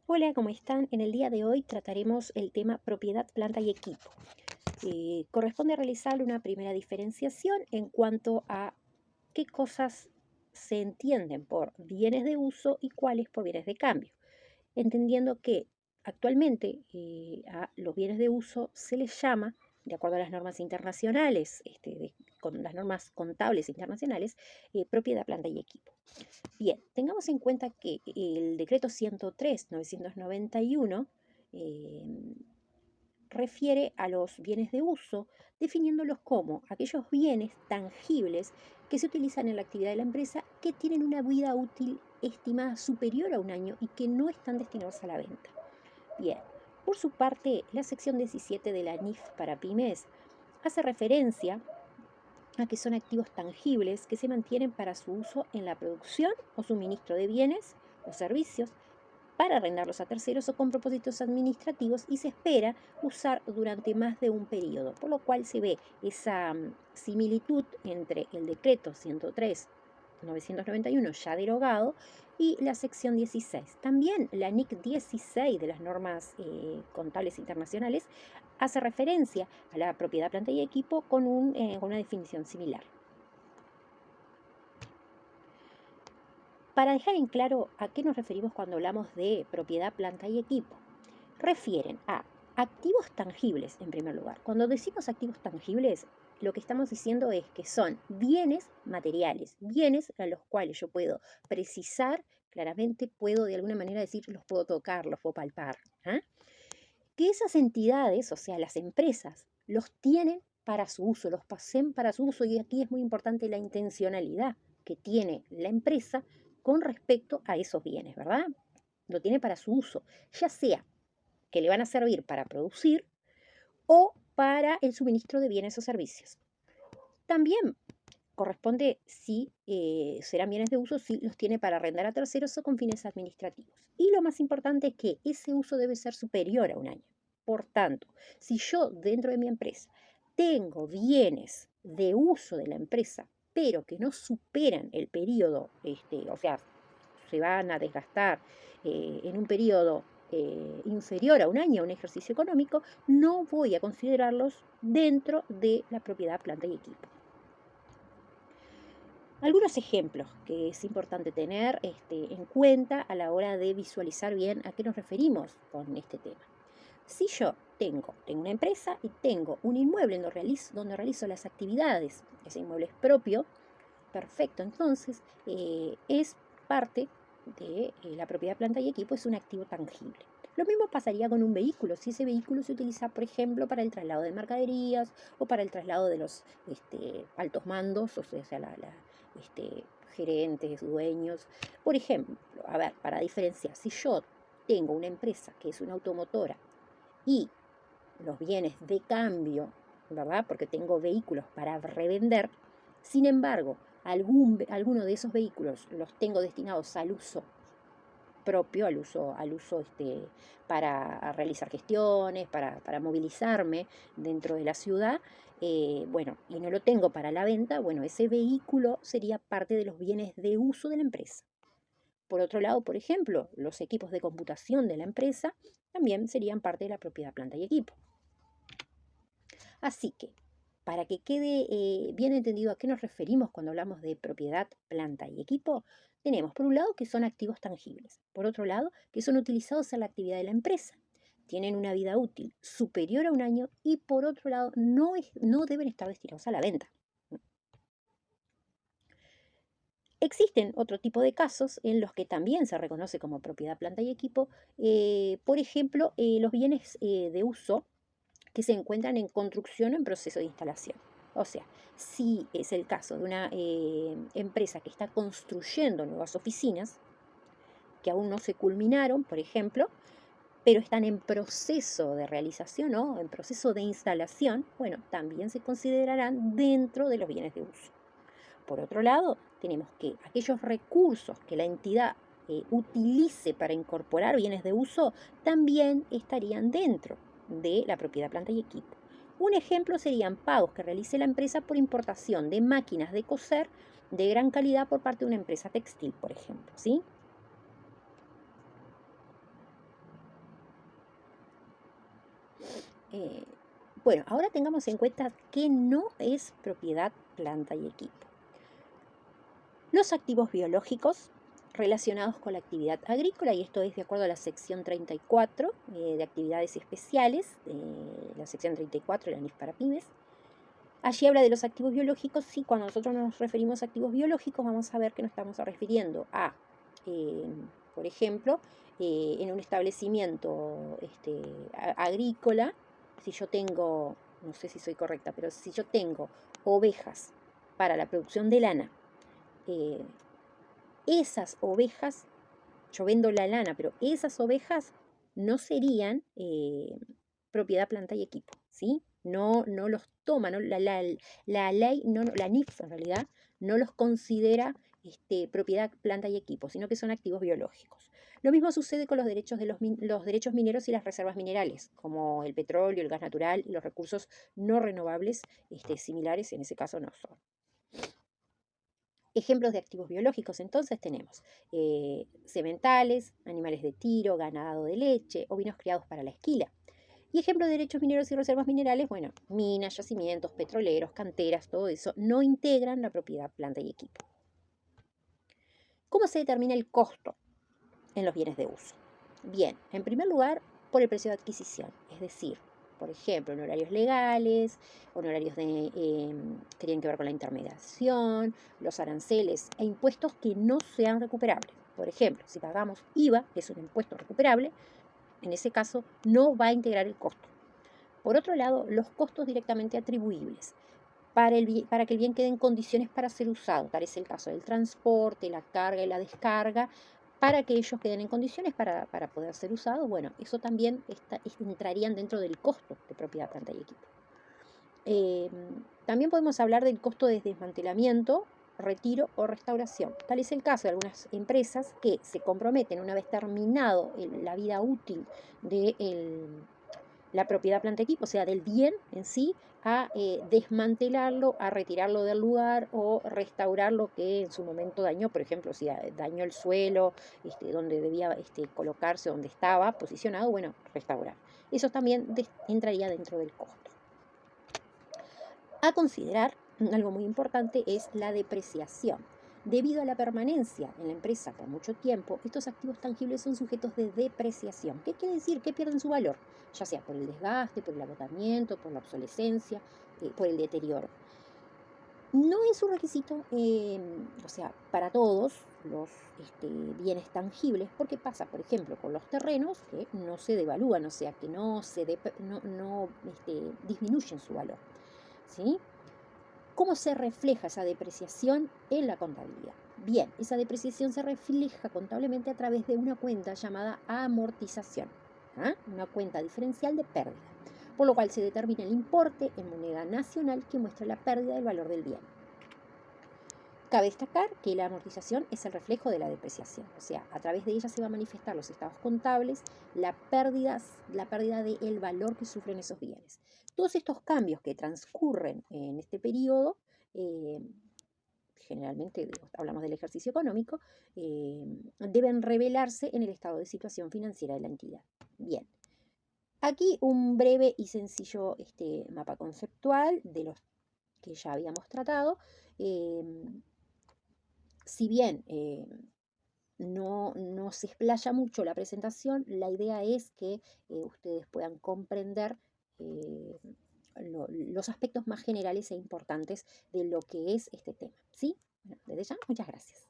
Hola, ¿cómo están? En el día de hoy trataremos el tema propiedad, planta y equipo. Corresponde realizar una primera diferenciación en cuanto a qué cosas se entienden por bienes de uso y cuáles por bienes de cambio, entendiendo que actualmente a los bienes de uso se les llama, de acuerdo a las normas internacionales, con las normas contables internacionales, propiedad, planta y equipo. Bien, tengamos en cuenta que el decreto 103/991 eh, refiere a los bienes de uso, definiéndolos como aquellos bienes tangibles que se utilizan en la actividad de la empresa que tienen una vida útil estimada superior a un año y que no están destinados a la venta. Bien, por su parte, la sección 17 de la NIF para pymes hace referencia a que son activos tangibles que se mantienen para su uso en la producción o suministro de bienes o servicios, para arrendarlos a terceros o con propósitos administrativos y se espera usar durante más de un periodo, por lo cual se ve esa similitud entre el decreto 103/991 ya derogado y la sección 16. También la NIC 16 de las normas contables internacionales hace referencia a la propiedad, planta y equipo con una definición similar. Para dejar en claro a qué nos referimos cuando hablamos de propiedad, planta y equipo, refieren a activos tangibles en primer lugar. Cuando decimos activos tangibles, lo que estamos diciendo es que son bienes materiales, bienes a los cuales yo puedo precisar, claramente puedo de alguna manera decir, los puedo tocar, los puedo palpar. ¿Eh? Que esas entidades, o sea, las empresas, los tienen para su uso, los pasen para su uso, y aquí es muy importante la intencionalidad que tiene la empresa con respecto a esos bienes, ¿verdad? Lo tiene para su uso, ya sea que le van a servir para producir o para el suministro de bienes o servicios. También corresponde si serán bienes de uso, si los tiene para arrendar a terceros o con fines administrativos. Y lo más importante es que ese uso debe ser superior a un año. Por tanto, si yo dentro de mi empresa tengo bienes de uso de la empresa, pero que no superan el periodo, o sea, se van a desgastar en un periodo inferior a un año, un ejercicio económico, no voy a considerarlos dentro de la propiedad, planta y equipo. Algunos ejemplos que es importante tener en cuenta a la hora de visualizar bien a qué nos referimos con este tema. Si yo tengo una empresa y tengo un inmueble donde realizo las actividades, ese inmueble es propio, perfecto, entonces es parte de la propiedad, planta y equipo, es un activo tangible. Lo mismo pasaría con un vehículo, si ese vehículo se utiliza, por ejemplo, para el traslado de mercaderías o para el traslado de los altos mandos, o sea, este, gerentes, dueños. Por ejemplo, a ver, para diferenciar, si yo tengo una empresa que es una automotora y los bienes de cambio, ¿verdad? Porque tengo vehículos para revender, sin embargo, alguno de esos vehículos los tengo destinados al uso propio, al uso para realizar gestiones, para movilizarme dentro de la ciudad, bueno, y no lo tengo para la venta, bueno, ese vehículo sería parte de los bienes de uso de la empresa. Por otro lado, por ejemplo, los equipos de computación de la empresa también serían parte de la propiedad, planta y equipo. Así que, para que quede bien entendido a qué nos referimos cuando hablamos de propiedad, planta y equipo, tenemos por un lado que son activos tangibles, por otro lado que son utilizados en la actividad de la empresa, tienen una vida útil superior a un año y por otro lado no deben estar destinados a la venta. Existen otro tipo de casos en los que también se reconoce como propiedad, planta y equipo, por ejemplo, los bienes de uso que se encuentran en construcción o en proceso de instalación. O sea, si es el caso de una empresa que está construyendo nuevas oficinas, que aún no se culminaron, por ejemplo, pero están en proceso de realización o en proceso de instalación, bueno, también se considerarán dentro de los bienes de uso. Por otro lado, tenemos que aquellos recursos que la entidad utilice para incorporar bienes de uso también estarían dentro de la propiedad, planta y equipo. Un ejemplo serían pagos que realice la empresa por importación de máquinas de coser de gran calidad por parte de una empresa textil, por ejemplo, ¿sí? Eh, bueno, ahora tengamos en cuenta que no es propiedad, planta y equipo. Los activos biológicos relacionados con la actividad agrícola, y esto es de acuerdo a la sección 34 de actividades especiales, la sección 34 de la NIF para pymes. Allí habla de los activos biológicos y cuando nosotros nos referimos a activos biológicos vamos a ver que nos estamos refiriendo a, por ejemplo, en un establecimiento agrícola, si yo tengo, no sé si soy correcta, pero si yo tengo ovejas para la producción de lana, eh, esas ovejas, yo vendo la lana, pero esas ovejas no serían propiedad, planta y equipo, ¿sí? No los toma, ¿no? La ley, la NIF en realidad, no los considera propiedad, planta y equipo, sino que son activos biológicos. Lo mismo sucede con los derechos, los derechos mineros y las reservas minerales, como el petróleo, el gas natural y los recursos no renovables similares, en ese caso no son. Ejemplos de activos biológicos, entonces tenemos sementales, animales de tiro, ganado de leche, ovinos criados para la esquila. Y ejemplos de derechos mineros y reservas minerales, bueno, minas, yacimientos, petroleros, canteras, todo eso no integran la propiedad, planta y equipo. ¿Cómo se determina el costo en los bienes de uso? Bien, en primer lugar, por el precio de adquisición, es decir, por ejemplo, en horarios legales, honorarios que tienen que ver con la intermediación, los aranceles e impuestos que no sean recuperables. Por ejemplo, si pagamos IVA, que es un impuesto recuperable, en ese caso no va a integrar el costo. Por otro lado, los costos directamente atribuibles para que el bien quede en condiciones para ser usado, tal es el caso del transporte, la carga y la descarga, para que ellos queden en condiciones para poder ser usados, bueno, eso también entrarían dentro del costo de propiedad, planta y equipo. También podemos hablar del costo de desmantelamiento, retiro o restauración. Tal es el caso de algunas empresas que se comprometen una vez terminado la vida útil de la propiedad, planta, equipo, o sea, del bien en sí, a desmantelarlo, a retirarlo del lugar o restaurar lo que en su momento dañó, por ejemplo, si dañó el suelo, donde debía colocarse, donde estaba posicionado, bueno, restaurar. Eso también entraría dentro del costo. A considerar, algo muy importante, es la depreciación. Debido a la permanencia en la empresa por mucho tiempo, estos activos tangibles son sujetos de depreciación. ¿Qué quiere decir? Que pierden su valor, ya sea por el desgaste, por el agotamiento, por la obsolescencia, por el deterioro. No es un requisito, o sea, para todos los bienes tangibles, porque pasa, por ejemplo, con los terrenos que no se devalúan, o sea, que no disminuyen su valor, ¿sí? ¿Cómo se refleja esa depreciación en la contabilidad? Bien, esa depreciación se refleja contablemente a través de una cuenta llamada amortización, una cuenta diferencial de pérdida, por lo cual se determina el importe en moneda nacional que muestra la pérdida del valor del bien. Cabe destacar que la amortización es el reflejo de la depreciación, o sea, a través de ella se va a manifestar los estados contables, la pérdida del valor que sufren esos bienes. Todos estos cambios que transcurren en este periodo, generalmente hablamos del ejercicio económico, deben revelarse en el estado de situación financiera de la entidad. Bien, aquí un breve y sencillo mapa conceptual de los que ya habíamos tratado. Si bien no se explaya mucho la presentación, la idea es que ustedes puedan comprender los aspectos más generales e importantes de lo que es este tema, ¿sí? Bueno, desde ya, muchas gracias.